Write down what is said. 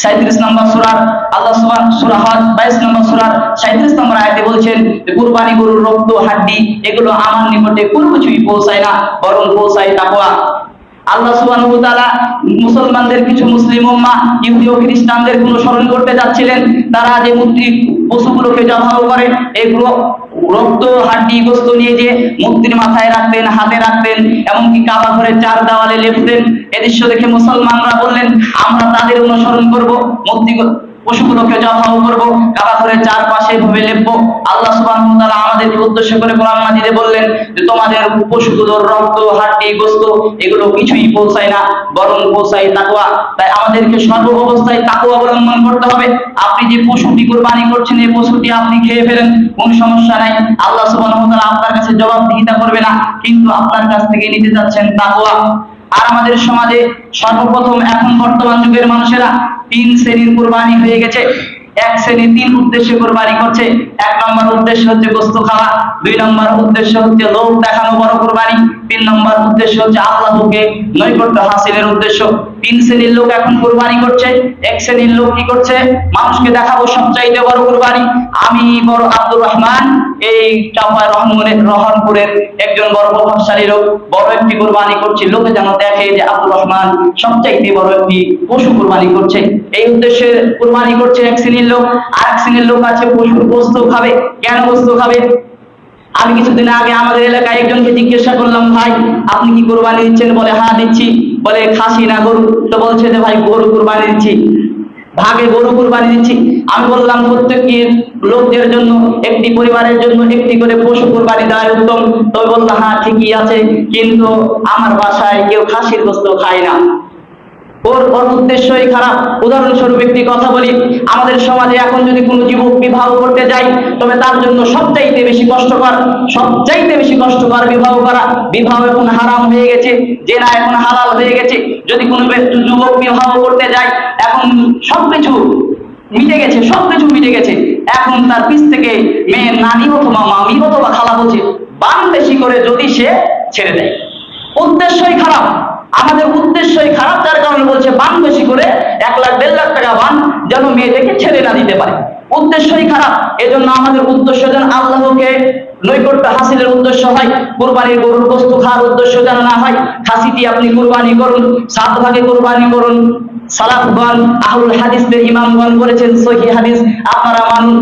37 নম্বর সূরার আল্লাহ সুবহান সূরা হজ 22 নম্বর সূরার 37 নম্বর আয়াতে বলছেন যে কুরবানি গরুর রক্ত হাড্ডি এগুলো আমার নিকটে কোনো কিছুই পৌঁছায় না, বরং পৌঁছায় তাকওয়া। আল্লাহ সুবহানাহু ওয়া তাআলা মুসলমানদের কিছু মুসলিম উম্মাহ ইহুদি ও খ্রিস্টানদের অনুসরণ করতে যাচ্ছিলেন। তারা যে মূর্তি পশুগুলোকে জবাহ করে এগুলো রক্ত হাড্ডি গোশত নিয়ে যে মূর্তির মাথায় রাখতেন, হাতে রাখতেন, এমনকি কাবা ঘরের চার দেওয়ালে লেপতেন। এ দৃশ্য দেখে মুসলমানরা বললেন আমরা তাদের অনুসরণ করব, মূর্তি পশুগুলোকে জবাহ করব, কাবা ঘরের চারপাশে এভাবে লেপবো। আল্লাহ সুবহানাহু ওয়া তাআলা আমাদেরকে উদ্দেশ্য করে কোরআন মাজিদে বললেন যে তোমাদের পশুগুলোর রক্ত হাড্ডি গোশত এগুলো কিছুই পৌঁছায় না, বরং পৌঁছায় তাকওয়া। তাই আমাদেরকে সর্ব অবস্থায় তাকওয়া অবলম্বন করতে হবে। আপনি যে পশুটি কুরবানি করছেন এই পশুটি আপনি খেয়ে ফেলেন, কোনো সমস্যা নাই, আল্লাহ সুবহানাহু ওয়া তাআলা আপনার কাছে জবাবদিহিতা করবে না, কিন্তু আপনার কাছ থেকে নিতে যাচ্ছেন তাকওয়া। আর আমাদের সমাজে সর্বপ্রথম এখন বর্তমান যুগের মানুষেরা 3 শ্রেণীর কুরবানি হয়ে গেছে। এক শ্রেণী 3 উদ্দেশ্যে কুরবানি করছে। 1 নম্বর উদ্দেশ্য হচ্ছে গোশত খাওয়া, 2 নম্বর উদ্দেশ্য হচ্ছে লোক দেখানো বড় কুরবানি, 3 নম্বর উদ্দেশ্য হচ্ছে আল্লাহকে নৈকট্য হাসিলের উদ্দেশ্য। 3 শ্রেণীর লোক এখন কুরবানি করছে। এক শ্রেণীর লোক কি করছে, মানুষকে দেখাবো সবচাইতে বড় কুরবানি, আমি বড় আব্দুর রহমান, এই চাপায় রহনপুরের একজন বড় প্রভাবশালী লোক বড় একটি কুরবানি করছে, লোকে যেন দেখে যে আব্দুর রহমান সবচাইতে বড় একটি পশু কুরবানি করছে। এই উদ্দেশ্যে কুরবানি করছে এক শ্রেণীর লোক। আর এক শ্রেণীর লোক আছে পশুর গোশত খাবে। কেন গোশত খাবে? আমি কিছুদিন আগে আমাদের এলাকায় একজনকে জিজ্ঞাসা করলাম, ভাই আপনি কি কুরবানি দিচ্ছেন? বলে হ্যাঁ দিচ্ছি। বলে খাসি না গরু? তো বলছে যে ভাই গরু কুরবানি দিচ্ছি, ভাগে গরু কুরবানি দিচ্ছি। আমি বললাম প্রত্যেকটি লোকদের জন্য, একটি পরিবারের জন্য একটি করে পশু কুরবানি দেওয়া উত্তম। তবে বললাম হ্যাঁ ঠিকই আছে, কিন্তু আমার বাসায় কেউ খাসির গোশত খায় না, ওর উদ্দেশ্যই খারাপ। উদাহরণস্বরূপ একটি কথা বলি, আমাদের সমাজে এখন যদি কোনো যুবক বিবাহ করতে যায় তবে তার জন্য সবচাইতে বেশি কষ্টকর বিবাহ করা। বিবাহ এখন হারাম হয়ে গেছে, জেনা এখন হালাল হয়ে গেছে। যদি কোনো যুবক বিবাহ করতে যায় এখন সবকিছু মিটে গেছে, এখন তার পিছ থেকে মেয়ের নানি অথবা মামি অথবা খালা বলছে বান বেশি করে যদি সে ছেড়ে দেয়। উদ্দেশ্যই খারাপ, আমাদের উদ্দেশ্যই খারাপ, যার কারণে বলছে বান বেশি করে 1 লাখ 1.5 লাখ টাকা বান যেন মেয়েটাকে ছেড়ে না দিতে পারে। উদ্দেশ্যই খারাপ। এজন্য আমাদের উদ্দেশ্য যেন আল্লাহকে নৈকট্য হাসিলের উদ্দেশ্য হয়, কুরবানির গরুর গোশত খাওয়ার উদ্দেশ্য যেন না হয়। খাসিটি আপনি কুরবানি করুন, 7 ভাগে কুরবানি করুন। সালাফগণ আহলুল হাদিসদের ইমামগণ বলেছেন সহিহ হাদিস, আপনারা মানুন।